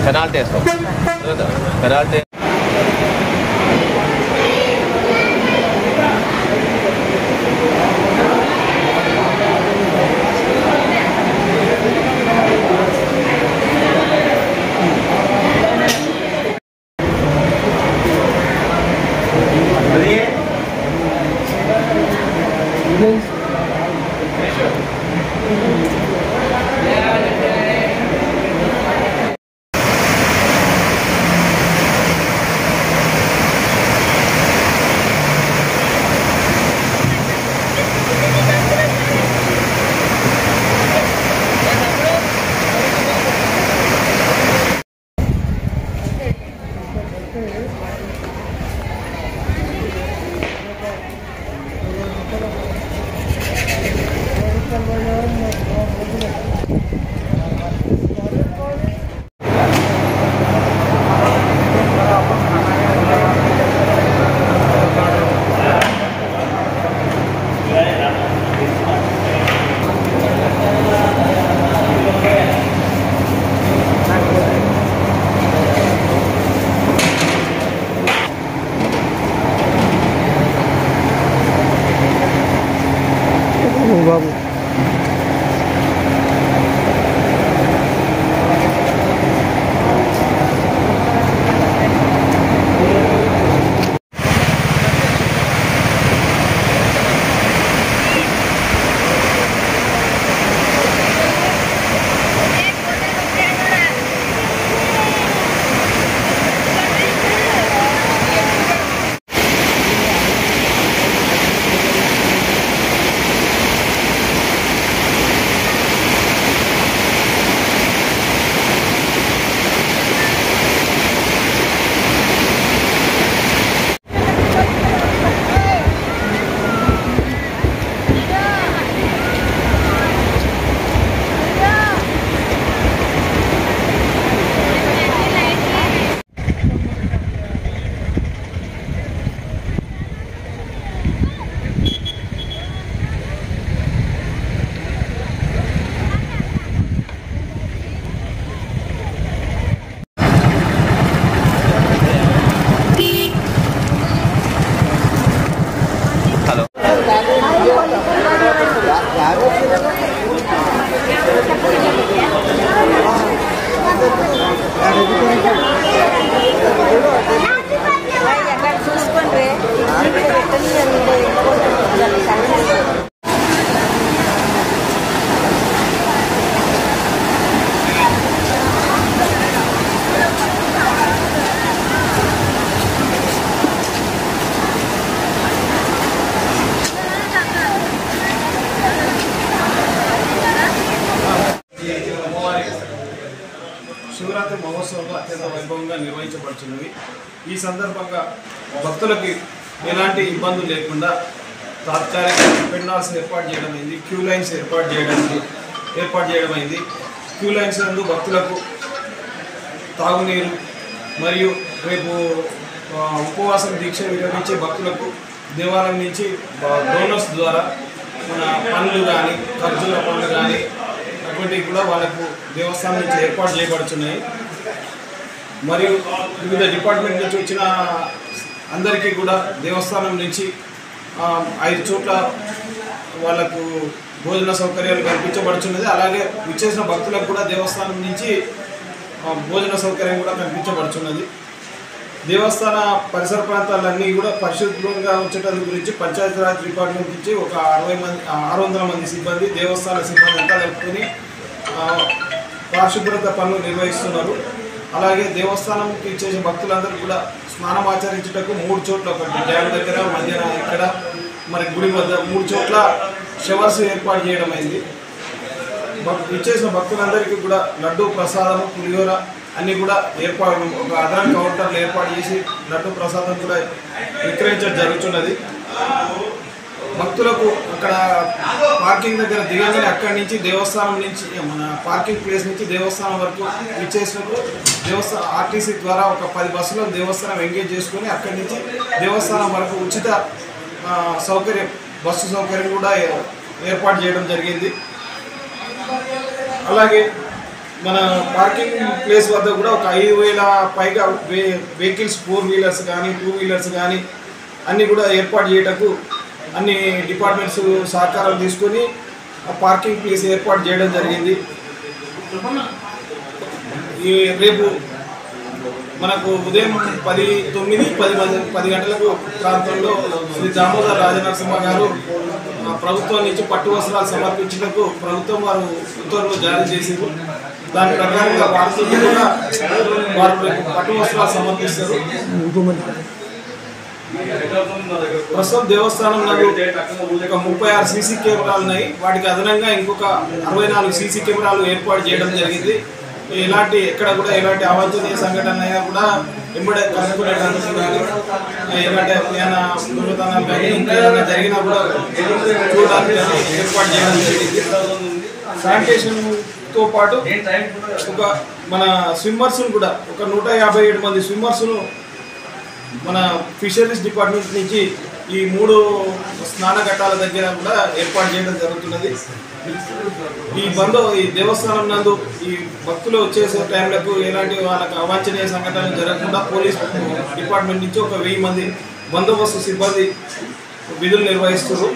Penalty వేస్తాం penalty బాబు శివరాత్రి మహోత్సవాలు అత్యంత వైభవంగా నిర్వహించబడుతున్నవి. ఈ సందర్భంగా భక్తులకి ఎలాంటి ఇబ్బందులు లేకుండా తాత్కాలిక పెండాల్స్ ఏర్పాటు చేయడమైంది, క్యూ లైన్స్ ఏర్పాటు చేయడమైంది. క్యూ లైన్స్ నందు భక్తులకు తాగునీరు మరియు రేపు ఉపవాసం దీక్ష విరమించే భక్తులకు దేవాలయం నుంచి డోనర్స్ ద్వారా మన పనులు కానీ ఖర్జూర పనులు కానీ అటువంటివి కూడా వాళ్ళకు దేవస్థానం నుంచి ఏర్పాటు చేయబడుతున్నాయి. మరియు వివిధ డిపార్ట్మెంట్ నుంచి వచ్చిన అందరికీ కూడా దేవస్థానం నుంచి 5 చోట్ల వాళ్ళకు భోజన సౌకర్యాలు కల్పించబడుతున్నది. అలాగే విచ్చేసిన భక్తులకు కూడా దేవస్థానం నుంచి భోజన సౌకర్యం కూడా కల్పించబడుతున్నది. దేవస్థాన పరిసర ప్రాంతాలన్నీ కూడా పరిశుభ్రంగా ఉంచడం గురించి పంచాయతీరాజ్ డిపార్ట్మెంట్ నుంచి ఒక 600 మంది సిబ్బంది, దేవస్థాన సిబ్బంది అంతా కలుపుకొని పరిశుభ్రత పనులు నిర్వహిస్తున్నారు. అలాగే దేవస్థానంకి ఇచ్చేసే భక్తులందరూ కూడా స్నానం ఆచరించుటకు 3 చోట్ల, ఒకటి డ్యామ్ దగ్గర, మధ్యన ఇక్కడ మరి గుడి వద్ద 3 చోట్ల షవర్స్ ఏర్పాటు చేయడం అయింది. ఇచ్చేసిన భక్తులందరికీ కూడా లడ్డు ప్రసాదం, పులిహోర అన్నీ కూడా ఏర్పాటు, ఒక అదనం కౌంటర్లు ఏర్పాటు చేసి లడ్డు ప్రసాదం కూడా విక్రయించడం జరుగుతున్నది. భక్తులకు అక్కడ పార్కింగ్ దగ్గర దిగగానే అక్కడి నుంచి దేవస్థానం నుంచి, మన పార్కింగ్ ప్లేస్ నుంచి దేవస్థానం వరకు ఇచ్చేసినప్పుడు దేవస్థానం ఆర్టీసీ ద్వారా ఒక 10 బస్సులను దేవస్థానం ఎంగేజ్ చేసుకొని అక్కడి నుంచి దేవస్థానం వరకు ఉచిత సౌకర్యం, బస్సు సౌకర్యం కూడా ఏర్పాటు చేయడం జరిగింది. అలాగే మన పార్కింగ్ ప్లేస్ వద్ద కూడా ఒక 5,000 పైగా వెహికల్స్, 4 వీలర్స్ కానీ 2 వీలర్స్ కానీ అన్నీ కూడా ఏర్పాటు చేయటకు అన్ని డిపార్ట్మెంట్స్ సహకారం తీసుకొని ఆ పార్కింగ్ ప్లేస్ ఏర్పాటు చేయడం జరిగింది. ఈ రేపు మనకు ఉదయం 10 గంటలకు ప్రాంతంలో శ్రీ దామోదర్ రాజనరసింహ గారు ప్రభుత్వం నుంచి పట్టు వస్త్రాలు సమర్పించడానికి ప్రభుత్వం వారు ఉత్తర్వులు జారీ చేశారు. దాని ప్రకారంగా వారితో కూడా వారు పట్టు వస్త్రాలు సమర్పిస్తారు. ప్రస్తుతం దేవస్థానం నందు ఒక 36 సీసీ కెమెరాలు ఉన్నాయి. వాటికి అదనంగా ఇంకొక 64 సీసీ కెమెరాలు ఏర్పాటు చేయడం జరిగింది. ఎక్కడ కూడా ఎలాంటి అవాంఛనీయ సంఘటన అయినా కూడా వెంబడే కనుక్కునేటందుకు కానీ, ఎలాంటి ఏమైనా దొంగతనాలు కానీ ఇంకేమైనా జరిగినా కూడా చూడడానికి ఏర్పాటు చేయడం జరిగింది. శానిటేషన్తో పాటు ఒక మన స్విమ్మర్స్ను కూడా ఒక 157 మంది స్విమ్మర్స్ను మన ఫిషరీస్ డిపార్ట్మెంట్ నుంచి ఈ 3 స్నాన ఘట్టాల దగ్గర కూడా ఏర్పాటు చేయడం జరుగుతున్నది. ఈ దేవస్థానం నందు ఈ భక్తులు వచ్చేసే టైంలకు ఎలాంటి వాళ్ళకి అవాంఛనీయ సంఘటనలు జరగకుండా పోలీస్ డిపార్ట్మెంట్ నుంచి ఒక 1000 మంది బందోబస్తు సిబ్బంది విధులు నిర్వహిస్తున్నారు.